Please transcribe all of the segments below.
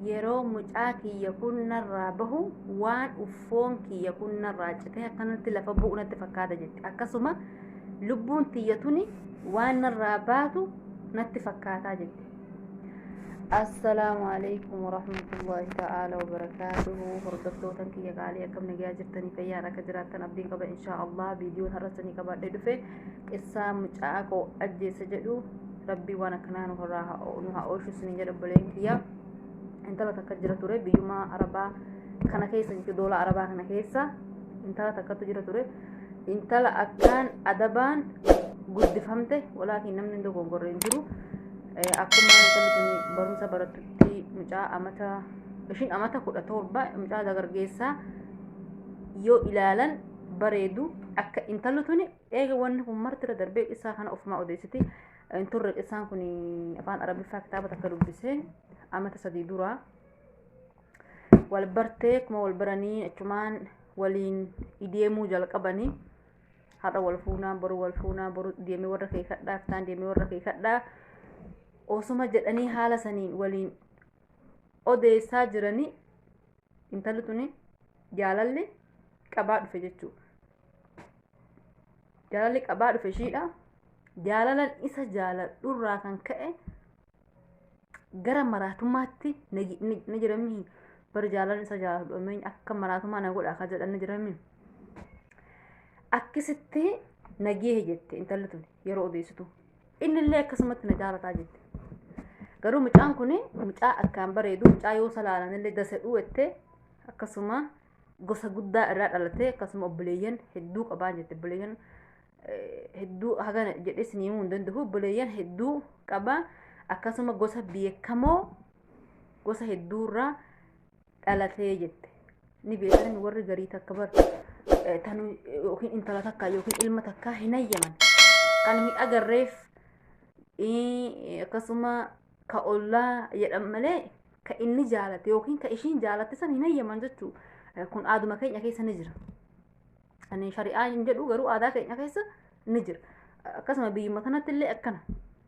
yeroo mucaa kiyya kun narraa bahu waan uffoon kiyya kun narraa citee akkanatti lafa bu'u natti fakkaata jetti. Akkasuma lubbuun tiyya tuni waan narraa baatu natti fakkaataa jetti. Assalaamu alaykum warahmatullahi ta'ala wabarakaatuhu. Hordoftoota kiyya qaalii akkam nagaa jirtanii fayyaa akka jiraattan abdiin qaba inshaallah. Viidiyoo har'asanii qabaadhee dhufe qissaa mucaa koo ajjeessa jedhu rabbii waan akkanaa nu haa oolchu isiniin jedha obboleen kiyya. Intala takka jira ture biyyuma arabaa kana keessa jechuudha, doolaa arabaa kana keessa intala takkatu jira ture. Intala akkaan adabaan guddifamte walaakin namni dogongorre hin jiru. Akkuma intalli kun barumsa barattutti mucaa ishiin amata 17 mucaa dargaggeessaa yoo ilaalan bareedu akka intalli tuni eega wanni kun martira darbee qissaa kana ofumaa odeessiti. Inturre qissaan kun afaan arabiffaa kitaaba takka dubbisee amata 3 dura wal bartee kuma wal baranii achumaan waliin ideemuu jalqabanii har'a wal fuunaa boru deemee warra kee kadhaa fitaan deemee warra kee kadhaa osuma jedhanii haala saniin waliin odeessaa jiranii intalli tuni jaalalli qabaa dhufe jechuudha. Jaalalli qabaa dhufe shiidha. Jaalalan isa jaaladhurraa kan ka'e gara maraatummaatti na jiramiin bar jaalan isa jaaladhu ameen akka maraatummaa na godha akka jedhan na jiramiin akkasitti nagee jette intalli tun yeroo odeessitu innillee akkasumatti na jaalataa jette. Garuu mucaan kun mucaa akkaan bareedu mucaa yoo salaalanillee dasadhuu ettee akkasuma gosa guddaa irraa dhalatee akkasuma obboleeyyan hedduu qabaa jette. Obboleeyyan hedduu hagana jedhee sinimuu hin danda'u. Obboleeyyan hedduu qabaa akkasuma gosa beekamoo gosa hedduurraa dhalatee jette. Ni beekan warri garii takka bar tanu yookiin intala takka yookiin ilma takka hin hayyaman kan miidhagarreef akkasuma ka ollaa jedhan malee ka inni jaalate yookiin ka ishiin jaalatte san hin hayyaman jechuu kun aaduma keenya keessa ni jira. Ani shari'aa hin jedhu garuu aadaa keenya keessa ni jira. Akkasuma biyyuma kanatti illee akkana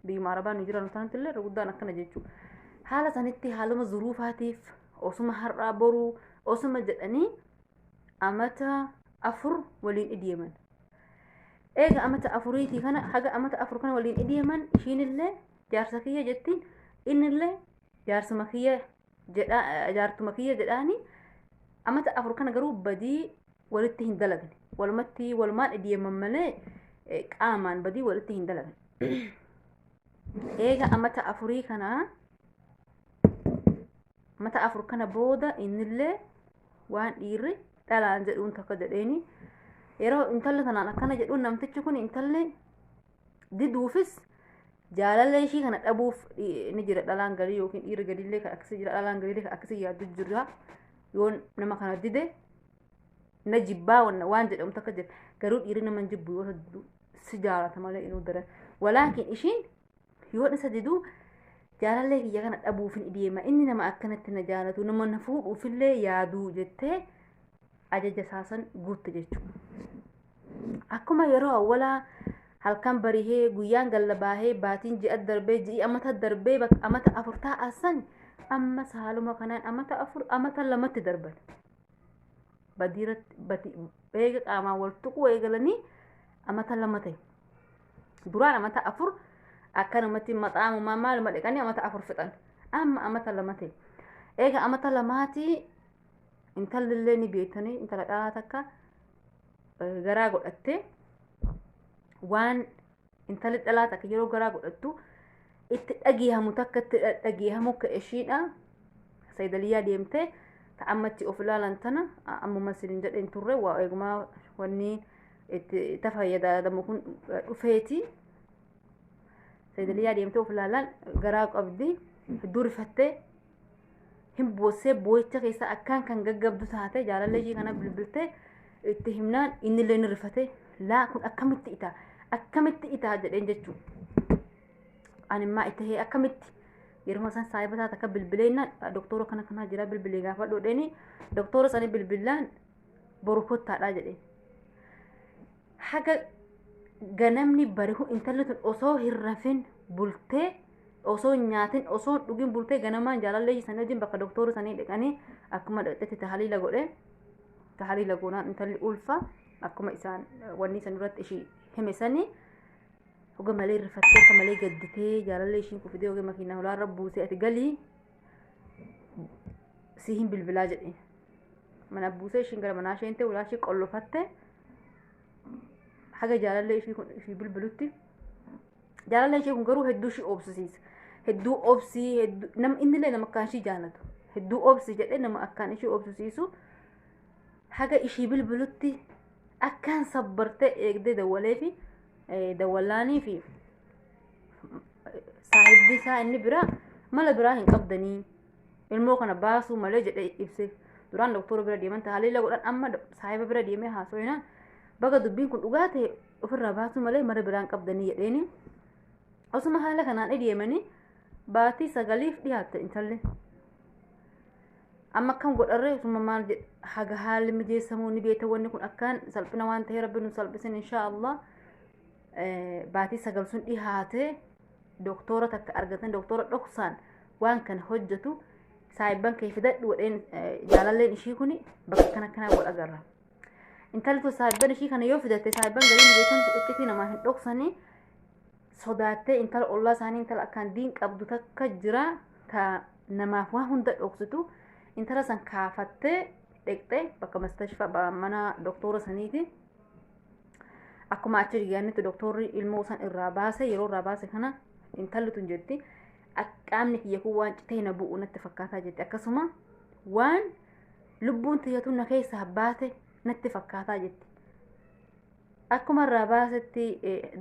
biyyuma arabaa nu jiran kanatti illee guddaan akkana jechuu haala sanitti haaluma zuruufaatiif osuma har'aa boruu osuma jedhanii amata 4 waliin ideeman. Eega amata 4 kana haga amata 4 kana waliin ideeman ishiin illee jaarsa kiyya jettiin innillee jaarsuma kiyya jaartuma kiyya jedhaani amata 4 kana garuu badii walitti hin dalagne walumatti walumaan ideeman malee qaamaan badii walitti hin dalagne. Eega amata 4 kana amata 4 kana booda innillee waan dhiirri dhalaan jedhuun takka jedheeni yeroo intalli tanaan akkana jedhuun namtichi kun intalli diduufis jaalallee ishii kana dhabuuf ni jira dhalaan galii yookiin dhiirri gadiillee kan akkasii jira dhalaan galiillee kan akkasii yaaddu jira yoo nama kana dide na jibbaa waan jedhamu takka jira garuu dhiirri nama jibbu yoo si jaalata malee inuu daran walaakin ishiin yoo isa diduu jaalallee kiyya kana dhabuufin ideema inni nama akkanatti na jaalatu nama na fuudhuufillee yaaduu jettee ajaja saasan guutte jechuudha. Akkuma yeroo awwalaa halkan barihee guyyaan gallabaahee baatiin ji'a darbee ji'i amata darbee amata 4 ta'asan amma saaluma kanaan amata 4 amata 2tti darban. Badiiratti eega qaamaan wal tuquu eegalanii amata 2 ta'e. Duraan amata 4 akkanumatti maxaamu maal madheqanii amata 4 fixan. Amma amata 2 ta'e. Eega amata 2tii intalli illee ni beektanii intala dhalaa takka garaa godhatte waan intalli dhalaa takka yeroo garaa godhattu itti dhageehamu takka itti dhageehamu ka ishiidha saydaliyaa deemtee ta'ammatti of ilaalan tana ammuma silin jedheen turre waa eegumaa wanni itti tafayyadamu kun dhufeeti saydaliyaa deemtee of ilaalan garaa qabdi hedduu rifattee hin boosee boo'icha keessa akkaan kan gaggabdu taate jaalallee ishii kana bilbiltee itti himnaan inni illee ni rifate laa kun akkamitti itaa jedheen jechuudha. Animmaa itti hee akkamitti yeroo san saayibataa takka bilbileennaan doktora kana jira bilbilee gaafa dhodheeni doktora sanii bilbilaan boru kottaadhaa jedheen. Haga ganamni barihu intalli tun osoo hin rafin bultee osoo nyaatin osoo dhugin bultee ganamaan jaalallee ishii sanii wajjin bakka doktora sanii dhaqanii akkuma dhaqxetti tahlila godhe tahlila goonaan intalli ulfa akkuma isaan wanni san irratti ishii hime sanii hoga malee rifattee akka malee gadditee jaalallee ishiin kufidee hoga makiinaa holaarra buusee ati galii si hin bilbilaa jedhe mana buusee ishiin gara manaa isheente ulaa ishii qollofatte haga jaalallee ishii kun ishii bilbilutti jaalallee ishii kun garuu hedduu ishii obsisiisa hedduu obsii hedduu nama innillee nama akkaan ishii jaalatu hedduu obsi jedhe nama akkaan ishii obsisiisu haga ishii bilbilutti akkaan sabbartee eegdee dawwalee fi dawwalaanii fi saahibbii isaa inni biraa mala biraa hin qabdanii ilmoo kana baasuu malee jedhe ibseef duraan doktora bira deeman tahlila godhan amma saahiba bira deemee haasoyinaan baga dubbiin kun dhugaa ta'e ofirraa baasuu malee mara biraan qabdanii jedheeni osuma haala kanaan deemanii baatii 9 dhiyaatte intalli amma kan godharree osuma maal jedhe haga haalli mijeessamuu ni beeta wanni kun akkaan salphina waan ta'e rabbi nu salphisin inshaallah baatii 9 sun dhiyaate doktora takka argatan doktora dhoksaan waan kana hojjetu saahiban kee fidadhu wadheen jaalalleen ishii kuni bakka kana kana godha garra intalli tu saahiban ishii kana yoo fidatte saahiban galiin beekan itti nama hin dhoksanii sodaattee intala ollaa isaanii intala akkaan diin qabdu takka jira ta namaaf waan hunda dhoksitu intala san kaafattee dhaqxee bakka mustashfa mana doktora saniiti akkuma achi dhiyaannitti doktorri ilmoo san irraa baase yeroo irraa baase kana intalli tun jetti qaamni kiyya kun waan citee na bu'u natti fakkaataa jetti akkasuma waan lubbuun tiyyatu na keessaa baate natti fakkaataa jetti akkuma irraa baasetti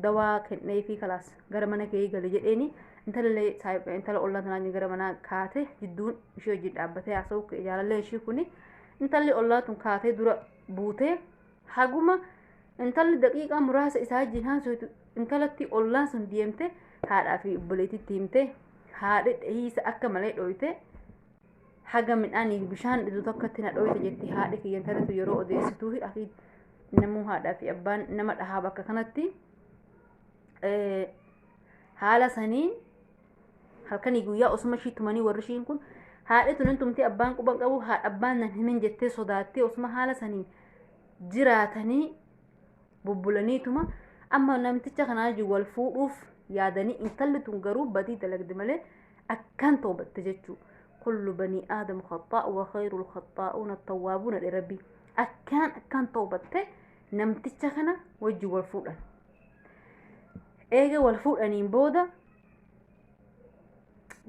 dawaa kennee fi kalaas gara mana kee gale jedheeni intala ollaa tanaan gara mana kaate jidduun ishee hojii dhaabbatee haasa'u jaalallee ishii kuni intalli ollaa tun kaatee dura buutee haguma intalli daqiiqaa muraasa isaa wajjin haasa'u intalatti ollaan sun deemte haadhaa fi obboleetitti himte haadhi dhiisa akka malee dhoyte haga midhaanii bishaan dhidu tokkotti na dhoyte jetti haadhi kiyyan taletu yeroo odeessituu fi akhi namuu haadhaa fi abbaan nama dhahaa bakka kanatti haala saniin halkanii guyyaa osuma ishii tumanii warri ishiin kun haadhi tunin tumtee abbaan quban qabu abbaan nan himin jettee sodaattee osuma haala saniin jiraatanii bubbulaniituma amma namticha kanaa jiru wal fuudhuuf yaadanii intalli tun garuu badii dalagde malee akkaan toobatte jechuu kullu banii aadam khaxaa'u wa khayrul khaxaa'uuna at-tawwaabuuna dhe rabbi akkaan toobatte namticha kana wajji wal fuudhan eega wal fuudhaniin booda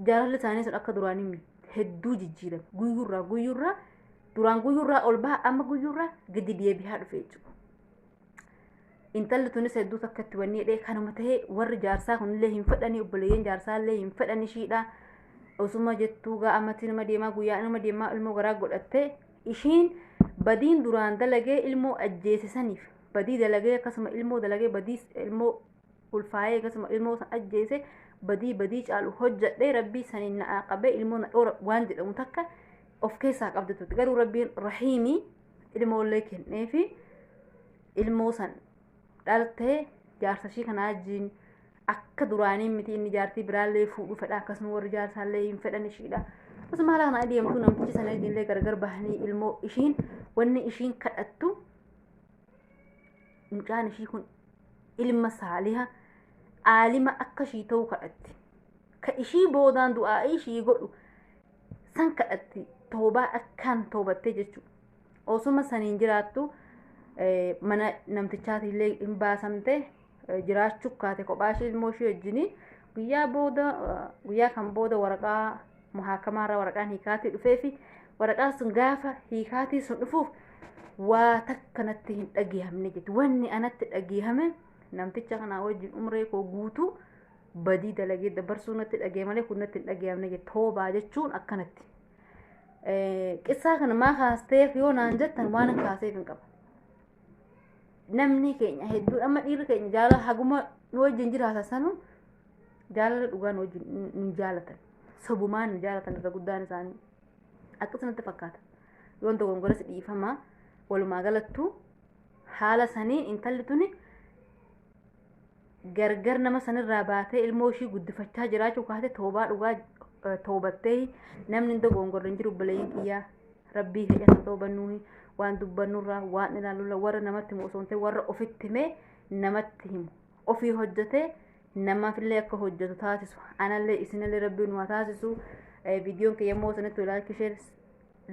jaalalli isaanii sun akka duraanii hedduu jijjiiran guyyurraa duraan guyyurraa ol baha amma guyyurraa gadi deebi'aa dhufe jechuudha intalli tunis hedduu takkatti wanni dhee kanuma ta'ee warri jaarsaa kunillee hin fedhanii obboleeyyan jaarsaallee hin fedhani shiidha osuma jettuu gaa amatti nama deemaa guyyaa nama deemaa ilmoo garaa godhatte ishiin badiin duraan dalagee ilmoo ajjeesisaniif badii dalagee akkasuma ilmoo dalagee badii ilmoo ulfaayee akkasuma ilmoo san ajjeese badii caalu hojjadhee rabbii saniin na qabee ilmoo na dhoora waan jedhamu takka of keessaa qabde turte garuu rabbiin rahiimii ilmoollee kenneefi ilmoo san dhaltee jaarsashii kanaa wajjin akka duraanii miti inni jaartii biraallee fuudhu fedha akkasuma warri jaarsaallee hin fedhan ishiidha akkasuma haala kana adeemtu namtichi sana illee gargar bahanii ilmoo ishiin wanni ishiin kadhattu mucaan ishii kun ilma saaliha aalima akka ishii ta'uu kadhatti ka ishii boodaan du'aa ishii godhu san kadhatti toobaa akkaan toobattee jechuudha osuma saniin jiraattu mana namtichaatillee hin baasamte jiraachuu kaate kophaa ishee ilmoo ishee wajjini guyyaa kan booda waraqaa muhaakamaarraa waraqaan hiikaatii dhufeefi waraqaan sun gaafa hiikaatii sun dhufuuf waa takkanatti hin dhageehamne jetti wanni anatti dhageehame namticha kanaa wajjin umree koo guutuu badii dalagee dabarsuu natti dhagee malee kun natti hin dhageehamne jetti toobaa jechuun akkanatti qissaa kana maa kaasteef yoo naan jettan waan kaaseef hin qaba namni keenya hedduu amma dhiirri keenya jaalala haguma nu wajjin jiraata sanu jaalala dhugaa nu wajjin nu jaalatan sobumaan nu jaalatan irra guddaan isaanii akkasumatti fakkaata yoon dogongoras dhiifama walumaa galattu haala saniin intalli tuni gargar nama sanirraa baatee ilmoo ishii guddifachaa jiraachuu kaate toobaa dhugaa toobattee namni iddoo gongorra hin jiru obboleeyyan kiyyaa rabbii keenya toobannuuni waan dubbannurraa waan ilaalurraa warra namatti himu osoo hin ta'in warra ofitti himee namatti himu ofii hojjetee namaafillee akka hojjetu taasisu anallee isinillee rabbiin waa taasisu viidiyoon kiyya immoo sanatti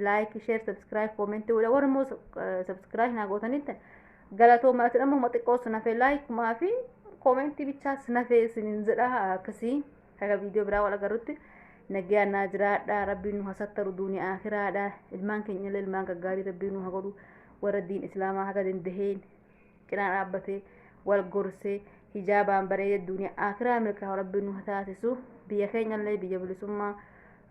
like share subscribe comment warra immoo subscribe naa gootanitti galatoomaa isin ammoo xiqqoo sinafee like maafi comment bichaa sinafee isinin jedha akkasii kaga viidiyoo biraa wal agarrutti nagaan naa jiraadha rabbiin nu hasattaru duuniyaa akhiraadha ilmaan keenyallee ilmaan gaggaarii rabbiin nu hagodhu warra diin islaamaa haga dandaheen cinaa dhaabbatee wal gorsee hijaabaan bareedee duuniyaa akhiraa milkaa rabbiin nu taasisu biyya keenyallee biyya bilisummaa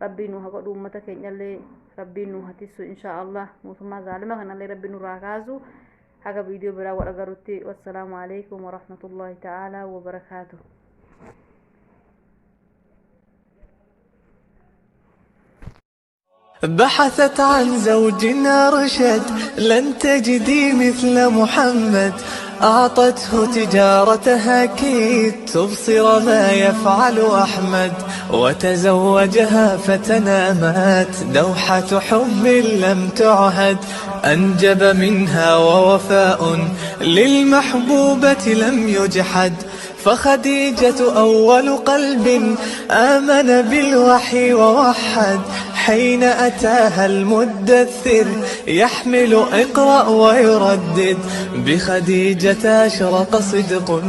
rabbiin nu hagodhu ummata keenyallee rabbiin nu hatisu insha Allah mootummaa zaalima kanallee rabbiin nu raakaasu haga viidiyoo biraa wal agarrutti wassalaamu alaykum wa rahmatullahi ta'ala wa barakatuh. بحثت عن زوج رشد لن تجدي مثل محمد أعطته تجارتها كي تبصر ما يفعل أحمد وتزوجها فتنامت دوحة حب لم تعهد أنجب منها ووفاء للمحبوبة لم يجحد فخديجة أول قلب آمن بالوحي ووحد حين أتاها المدثر يحمل اقرأ ويردد بخديجة أشرق صدق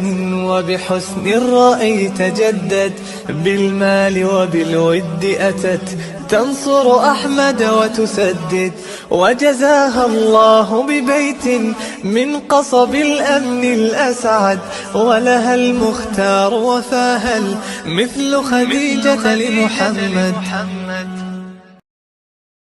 وبحسن الرأي تجدد بالمال وبالود أتت تنصر أحمد وتسدد وجزاها الله ببيت من قصب الأمن الأسعد ولها المختار وفاها مثل خديجة لمحمد.